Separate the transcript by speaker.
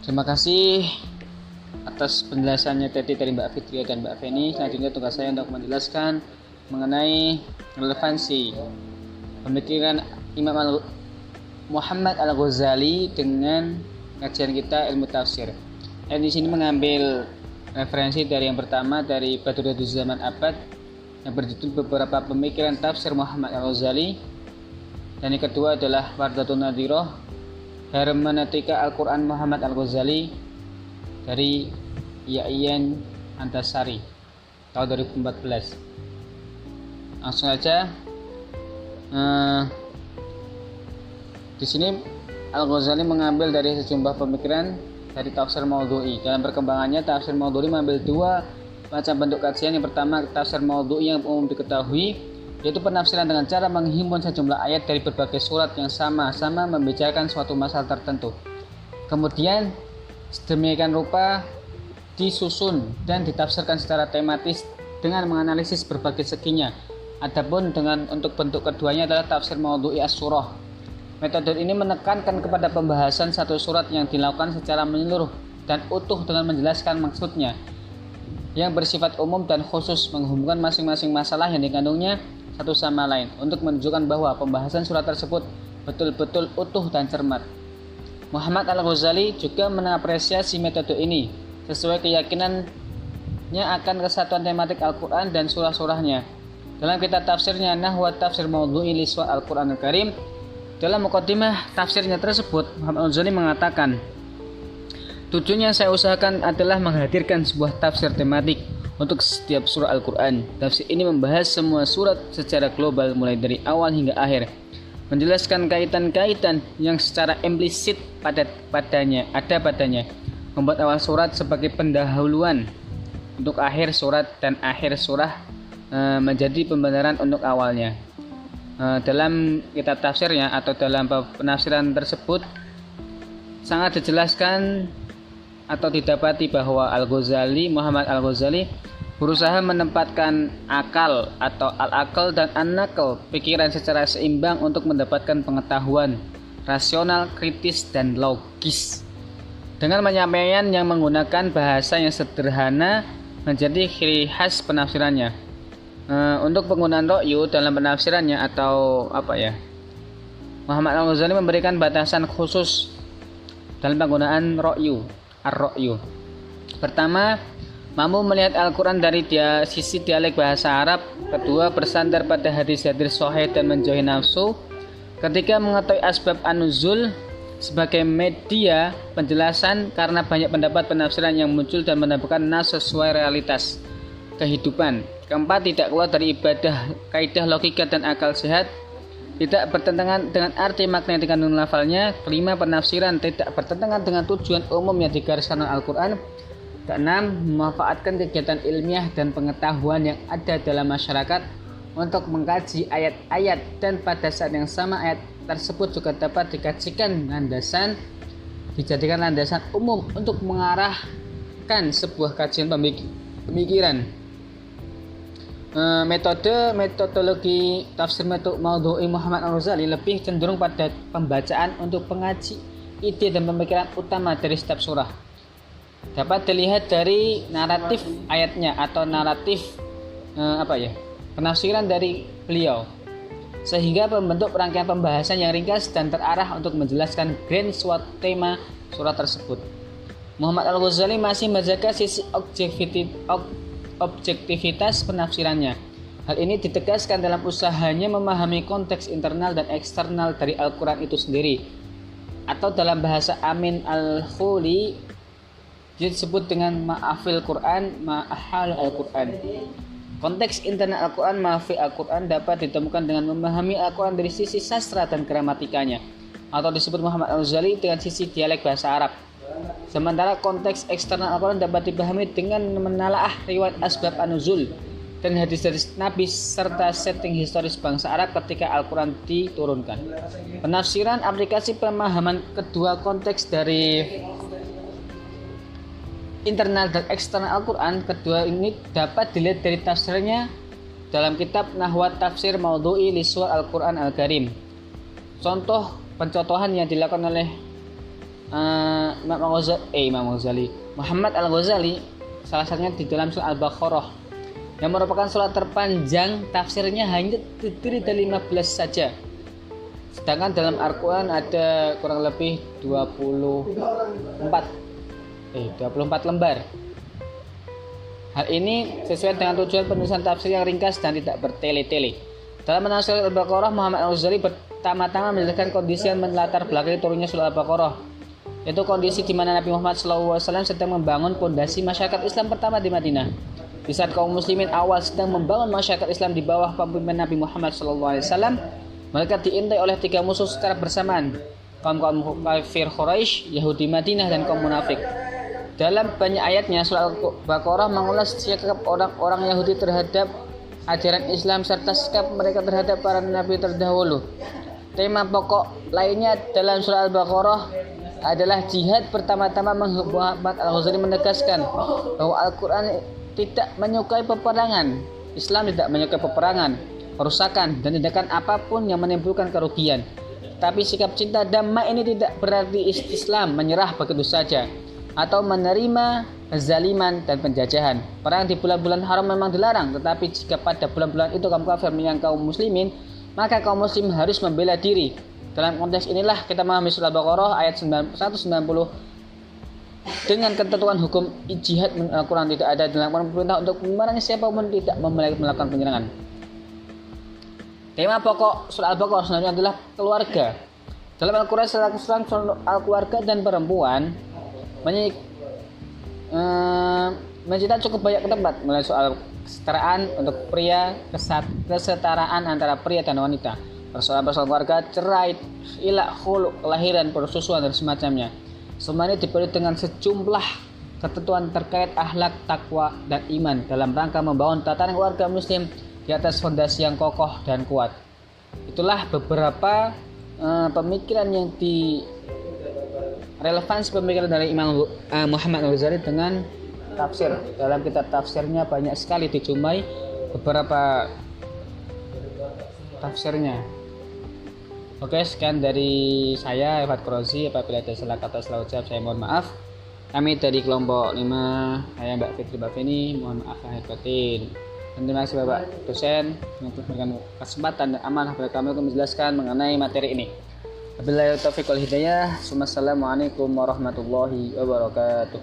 Speaker 1: Terima kasih atas penjelasannya dari Mbak Fitria dan Mbak Feni. Selanjutnya tugas saya untuk menjelaskan mengenai relevansi pemikiran Imam Muhammad Al-Ghazali dengan kajian kita ilmu tafsir. Di sini mengambil referensi dari yang pertama dari Badruddin Zaman Abad yang berjudul beberapa pemikiran tafsir Muhammad Al-Ghazali, dan yang kedua adalah Wardatun Nadhiroh Hermeneutika Al-Quran Muhammad Al-Ghazali dari Ya'yan Antasari tahun 2014. Langsung aja. Di sini Al-Ghazali mengambil dari sejumlah pemikiran dari tafsir maudhu'i. Dalam perkembangannya, tafsir maudhu'i mengambil dua macam bentuk kajian. Yang pertama, tafsir maudhu'i yang umum diketahui, yaitu penafsiran dengan cara menghimpun sejumlah ayat dari berbagai surat yang sama-sama membicarakan suatu masalah tertentu. Kemudian sedemikian rupa disusun dan ditafsirkan secara tematis dengan menganalisis berbagai seginya. Adapun untuk bentuk keduanya adalah tafsir maudhu'i as-surah. Metode ini menekankan kepada pembahasan satu surat yang dilakukan secara menyeluruh dan utuh dengan menjelaskan maksudnya, yang bersifat umum dan khusus, menghubungkan masing-masing masalah yang dikandungnya satu sama lain untuk menunjukkan bahwa pembahasan surat tersebut betul-betul utuh dan cermat. Muhammad Al-Ghazali juga mengapresiasi metode ini sesuai keyakinannya akan kesatuan tematik Al-Quran dan surah-surahnya. Dalam kitab tafsirnya Nahwa Tafsir Maudhu'i li Suwar Al-Quran Al-Karim, dalam muqaddimah tafsirnya tersebut, Muhammad Al-Ghazali mengatakan, tujuan yang saya usahakan adalah menghadirkan sebuah tafsir tematik untuk setiap surah Al-Quran. Tafsir ini membahas semua surat secara global mulai dari awal hingga akhir, menjelaskan kaitan-kaitan yang secara implisit padanya, membuat awal surat sebagai pendahuluan untuk akhir surat dan akhir surah menjadi pembenaran untuk awalnya. Dalam kitab tafsirnya atau dalam penafsiran tersebut sangat dijelaskan atau didapati bahwa Muhammad Al-Ghazali berusaha menempatkan akal atau al-akal dan an-naql, pikiran secara seimbang untuk mendapatkan pengetahuan rasional, kritis, dan logis. Dengan penyampaian yang menggunakan bahasa yang sederhana menjadi ciri khas penafsirannya. Untuk penggunaan ro'yu dalam penafsirannya atau Muhammad Al-Ghazali memberikan batasan khusus dalam penggunaan ro'yu. Ar-ro'yu. Pertama, mampu melihat Al-Quran dari sisi dialek bahasa Arab. Kedua, bersandar pada hadis-hadis sahih dan menjauhi nafsu. Ketiga, mengetahui asbab an-nuzul sebagai media penjelasan karena banyak pendapat penafsiran yang muncul dan menambahkan nas sesuai realitas kehidupan. Keempat, tidak keluar dari ibadah, kaidah logika dan akal sehat, tidak bertentangan dengan arti makna yang dikandung lafalnya. Kelima, penafsiran tidak bertentangan dengan tujuan umum yang digariskan oleh Al-Quran. Keenam, memanfaatkan kegiatan ilmiah dan pengetahuan yang ada dalam masyarakat untuk mengkaji ayat-ayat, dan pada saat yang sama ayat tersebut juga dapat dijadikan landasan umum untuk mengarahkan sebuah kajian pemikiran. Metodologi tafsir maudhu'i Muhammad Al-Ghazali lebih cenderung pada pembacaan untuk pengaji ide dan pemikiran utama dari setiap surah. Dapat dilihat dari naratif ayatnya atau naratif penafsiran dari beliau, sehingga membentuk rangkaian pembahasan yang ringkas dan terarah untuk menjelaskan grand suatu tema surah tersebut. Muhammad Al-Ghazali masih menjaga sisi objektivitas penafsirannya. Hal ini ditegaskan dalam usahanya memahami konteks internal dan eksternal dari Al-Quran itu sendiri, atau dalam bahasa Amin Al-Khuli disebut dengan ma'afil Quran, ma'ahal Al-Quran. Konteks internal Al-Quran, ma'afil Al-Quran dapat ditemukan dengan memahami Al-Quran dari sisi sastra dan gramatikanya, atau disebut Muhammad Al-Ghazali dengan sisi dialek bahasa Arab. Sementara konteks eksternal Al-Quran dapat dipahami dengan menalaah riwayat asbab an-nuzul dan hadis-hadis Nabi serta setting historis bangsa Arab ketika Al-Quran diturunkan. Penafsiran aplikasi pemahaman kedua konteks dari internal dan eksternal Al-Quran kedua ini dapat dilihat dari tafsirnya dalam kitab Nahwa Tafsir Maudhu'i li Suwar Al-Quran Al-Karim. Contoh pencontohan yang dilakukan oleh Imam Ghazali, Muhammad Al-Ghazali, salah satunya di dalam surah Al-Baqarah yang merupakan surah terpanjang, tafsirnya hanya terdiri dari 15 saja. Sedangkan dalam Al-Quran ada kurang lebih 24 lembar. Hal ini sesuai dengan tujuan penulisan tafsir yang ringkas dan tidak bertele-tele. Dalam menafsir Al-Baqarah, Muhammad Al-Ghazali pertama-tama menjelaskan kondisi yang melatar belakangi turunnya surah Al-Baqarah, yaitu kondisi di mana Nabi Muhammad SAW sedang membangun fondasi masyarakat Islam pertama di Madinah. Di saat kaum muslimin awal sedang membangun masyarakat Islam di bawah pemimpinan Nabi Muhammad SAW, mereka diintai oleh 3 musuh secara bersamaan, kaum kafir Quraisy, Yahudi Madinah, dan kaum munafik. Dalam banyak ayatnya, surah Al-Baqarah mengulas sikap orang-orang Yahudi terhadap ajaran Islam serta sikap mereka terhadap para nabi terdahulu. Tema pokok lainnya dalam surah Al-Baqarah adalah jihad. Pertama-tama Muhammad Al-Ghazali menegaskan bahwa Al-Quran tidak menyukai peperangan. Islam tidak menyukai peperangan, perusakan, dan tindakan apapun yang menimbulkan kerugian. Tapi sikap cinta damai ini tidak berarti Islam menyerah begitu saja atau menerima kezaliman dan penjajahan. Perang di bulan-bulan haram memang dilarang, tetapi jika pada bulan-bulan itu kaum kafir menyerang kaum muslimin, maka kaum muslim harus membela diri. Dalam konteks inilah kita memahami surah Al-Baqarah ayat 190 dengan ketentuan hukum jihad. Al-Quran tidak ada dalam perintah untuk memerangi siapapun tidak melakukan penyerangan. Tema pokok surah Al-Baqarah sebenarnya adalah keluarga. Dalam Al-Quran surah Al-Keluarga dan perempuan menceritakan cukup banyak tempat, mulai soal kesetaraan untuk pria, kesetaraan antara pria dan wanita, persoalan-persoalan keluarga, cerai, khulu, kelahiran, persusuan, dan semacamnya. Semua ini dipenuhi dengan sejumlah ketentuan terkait akhlak, takwa, dan iman dalam rangka membangun tatanan keluarga muslim di atas fondasi yang kokoh dan kuat. Itulah beberapa pemikiran yang relevansi pemikiran dari Imam Muhammad Al-Ghazali dengan tafsir. Dalam kitab tafsirnya banyak sekali dijumpai beberapa tafsirnya. Oke, sekian dari saya Irfan Qorozi. Apabila ada salah kata salah ucap, saya mohon maaf. Kami dari kelompok 5, saya Mbak Fitri Bafeni, mohon maaf lahir batin. Dan terima kasih Bapak dosen yang memberikan kesempatan dan amanah kepada kami untuk menjelaskan mengenai materi ini. Wabillahi taufiq wal hidayah. Wassalamualaikum warahmatullahi wabarakatuh.